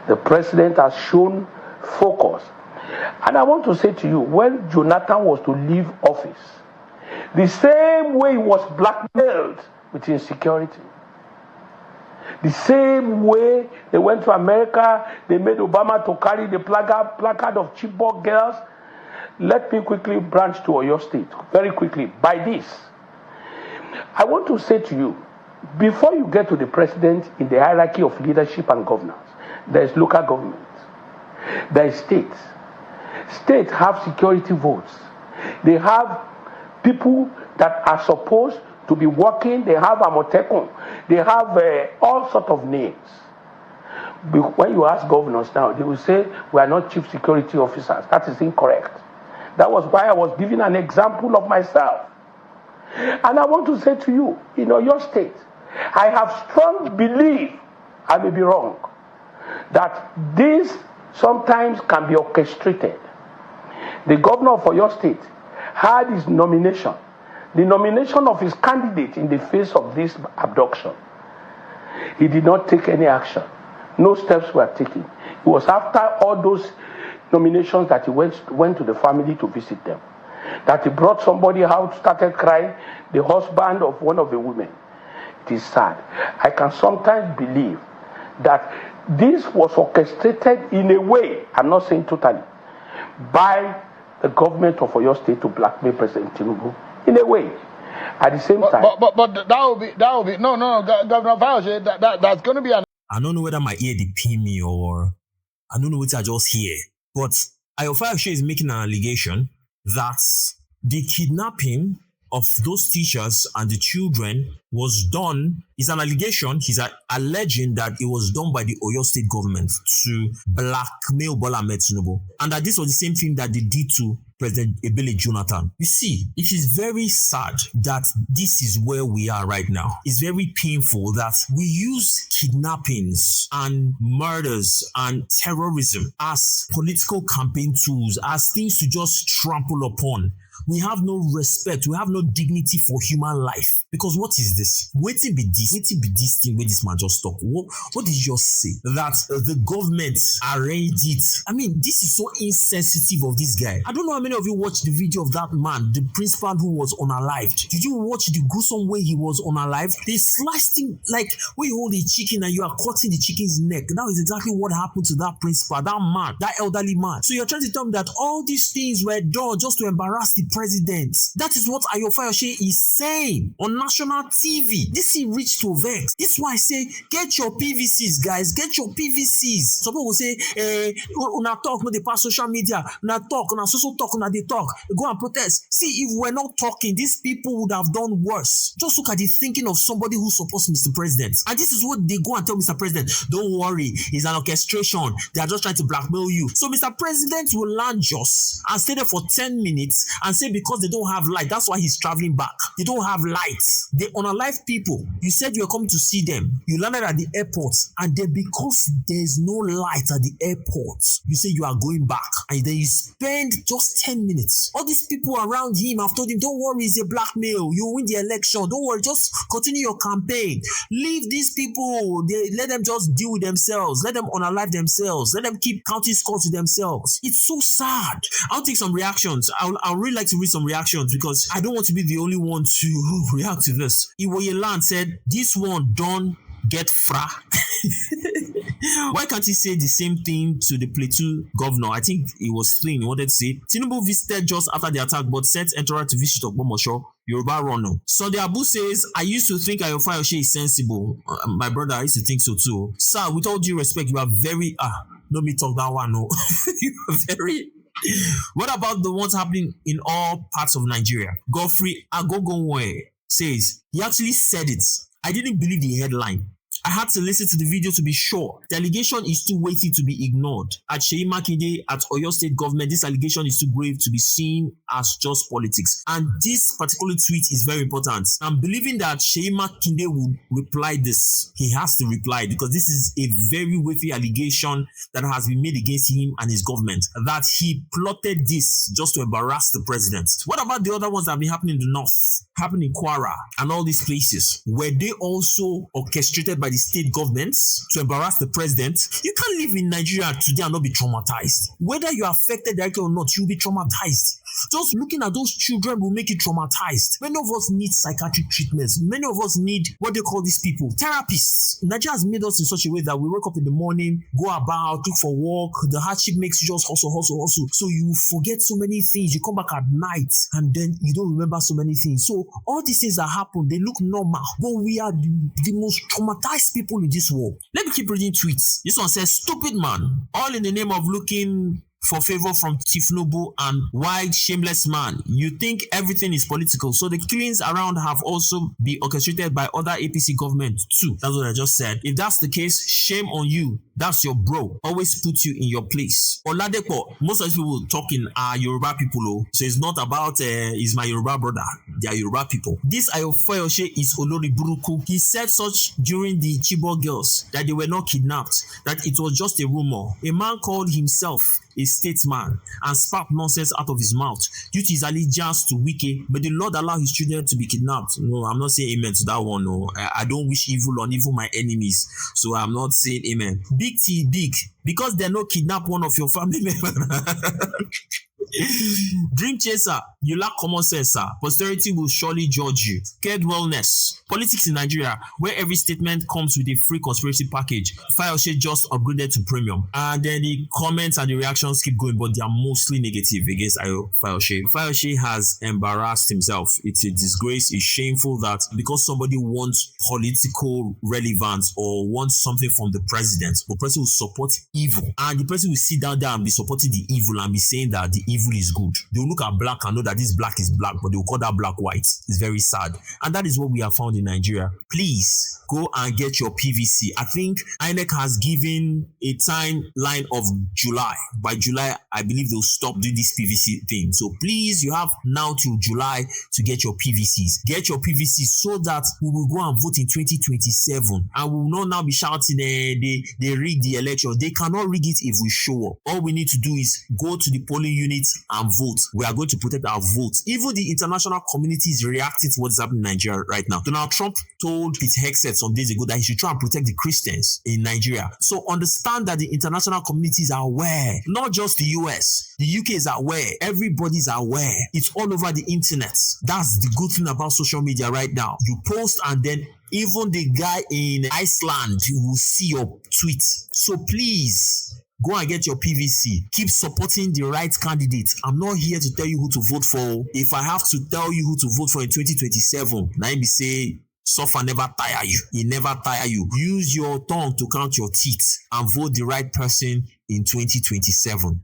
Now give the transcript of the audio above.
The president has shown focus. And I want to say to you, when Jonathan was to leave office, the same way he was blackmailed with insecurity, the same way they went to America, they made Obama to carry the placard of Chibok girls. Let me quickly branch to Oyo State, very quickly, by this. I want to say to you, before you get to the president in the hierarchy of leadership and governance, there is local government, there is states. States have security votes. They have people that are supposed to be working. They have Amotekun. They have all sorts of names. When you ask governors now, they will say, we are not chief security officers. That is incorrect. That was why I was giving an example of myself. And I want to say to you, in Oyo State, I have strong belief, I may be wrong, that this sometimes can be orchestrated. The governor of Oyo State had his nomination, the nomination of his candidate in the face of this abduction. He did not take any action. No steps were taken. It was after all those nominations that he went to the family to visit them, that he brought somebody out, started crying, the husband of one of the women. It is sad. I can sometimes believe that this was orchestrated in a way, I'm not saying totally, by the government of Oyo State to blackmail President Tinubu, in a way. At the same time, but that will be no, Governor Fayose, that's going to be an. I don't know whether my ear they pin me or I don't know what I just hear, but Ayo Fayose is making an allegation that the kidnapping of those teachers and the children was done, is an allegation, he's alleging that it was done by the Oyo State government to blackmail Bola Tinubu, and that this was the same thing that they did to President Ebele Jonathan. You see, it is very sad that this is where we are right now. It's very painful that we use kidnappings and murders and terrorism as political campaign tools, as things to just trample upon. We have no respect, we have no dignity for human life. Because what is this? Waiting be this thing where this man just talk. What did you just say? That the government arranged it. I mean, this is so insensitive of this guy. I don't know how many of you watched the video of that man, the principal who was unalived. Did you watch the gruesome way he was unalived? They sliced him like when you hold a chicken and you are cutting the chicken's neck. That is exactly what happened to that principal, that man, that elderly man. So you're trying to tell me that all these things were done just to embarrass the president. That is what Ayo Fayose is saying on national TV. This he reached to vex. This is why I say, get your PVCs, guys. Get your PVCs. Some people will say, una talk, no, they pass social media. Una talk, una social talk, una they talk. Go and protest. See, if we're not talking, these people would have done worse. Just look at the thinking of somebody who supports Mr. President. And this is what they go and tell Mr. President. Don't worry, it's an orchestration. They are just trying to blackmail you. So Mr. President will land just and stay there for 10 minutes and say because they don't have light, that's why he's traveling back. They don't have lights. They unalive people. You said you were coming to see them. You landed at the airport, and then because there's no light at the airport, you say you are going back, and then you spend just 10 minutes. All these people around him have told him, don't worry, it's a blackmail. You win the election. Don't worry, just continue your campaign. Leave these people. Let them just deal with themselves. Let them unalive themselves. Let them keep counting scores with themselves. It's so sad. I'll take some reactions. I'll really like to read some reactions because I don't want to be the only one to react to this. Iwoyeland said, this one don't get fra. Why can't he say the same thing to the Plateau governor? I think it was Flynn. He wanted to say, Tinubu visited just after the attack but sent entourage to visit BOMBSHELL. Yoruba Rono. Sunday Abu says, I used to think Ayo Fayose is sensible. My brother, I used to think so too. Sir, with all due respect, you are very... let me talk that one, no. You are very... What about the ones happening in all parts of Nigeria? Godfrey Agogonwe says, he actually said it. I didn't believe the headline. I had to listen to the video to be sure. The allegation is too weighty to be ignored. At Seyi Makinde, at Oyo State government, this allegation is too grave to be seen as just politics. And this particular tweet is very important. I'm believing that Seyi Makinde will reply this. He has to reply because this is a very weighty allegation that has been made against him and his government. That he plotted this just to embarrass the president. What about the other ones that have been happening in the north? Happening in Kwara and all these places? Were they also orchestrated by the the state governments to embarrass the president. You can't live in Nigeria today and not be traumatized. Whether you're affected directly or not, you'll be traumatized. Just looking at those children will make you traumatized. Many of us need psychiatric treatments. Many of us need, what they call these people, therapists. Nigeria has made us in such a way that we wake up in the morning, go about, look for work. The hardship makes you just hustle. So you forget so many things. You come back at night and then you don't remember so many things. So all these things that happen, they look normal. But we are the most traumatized people in this world. Let me keep reading tweets. This one says, stupid man, all in the name of looking for favor from Chief Noble and wide shameless man. You think everything is political, so the killings around have also been orchestrated by other APC government too. That's what I just said. If that's the case, shame on you. That's your bro. Always put you in your place. Oladepo, most of these people talking are Yoruba people, so it's not about is my Yoruba brother. They are Yoruba people. This Ayo Fayose is Olori Buruku. He said such during the Chibok girls that they were not kidnapped, that it was just a rumor. A man called himself a statesman and spat nonsense out of his mouth due to his allegiance to Wike. But the Lord allow his children to be kidnapped. No, I'm not saying amen to that one. No, I don't wish evil on even my enemies, so I'm not saying amen. Big T, big, because they're not kidnap one of your family members. Dream chaser, you lack common sense, sir. Posterity will surely judge you. Cared wellness. Politics in Nigeria, where every statement comes with a free conspiracy package. Fayose just upgraded to premium. And then the comments and the reactions keep going, but they are mostly negative against Ayo Fayose. Fayose has embarrassed himself. It's a disgrace. It's shameful that because somebody wants political relevance or wants something from the president, the person will support evil. And the person will sit down there and be supporting the evil and be saying that the evil is good. They will look at black and know that this black is black, but they will call that black white. It's very sad. And that is what we have found in Nigeria. Please go and get your PVC. I think INEC has given a timeline of July. By July, I believe they'll stop doing this PVC thing. So please, you have now till July to get your PVCs. Get your PVCs so that we will go and vote in 2027. And we will not now be shouting, they rig the election. They cannot rig it if we show up. All we need to do is go to the polling units and vote. We are going to protect our votes. Even the international community is reacting to what's happening in Nigeria right now. Donald Trump told Pete Hegseth some days ago that he should try and protect the Christians in Nigeria. So understand that the international communities are aware. Not just the US. The UK is aware. Everybody's aware. It's all over the internet. That's the good thing about social media right now. You post and then even the guy in Iceland will see your tweet. So please, go and get your PVC. Keep supporting the right candidate. I'm not here to tell you who to vote for. If I have to tell you who to vote for in 2027, now me say, suffer never tire you. It never tire you. Use your tongue to count your teeth and vote the right person in 2027.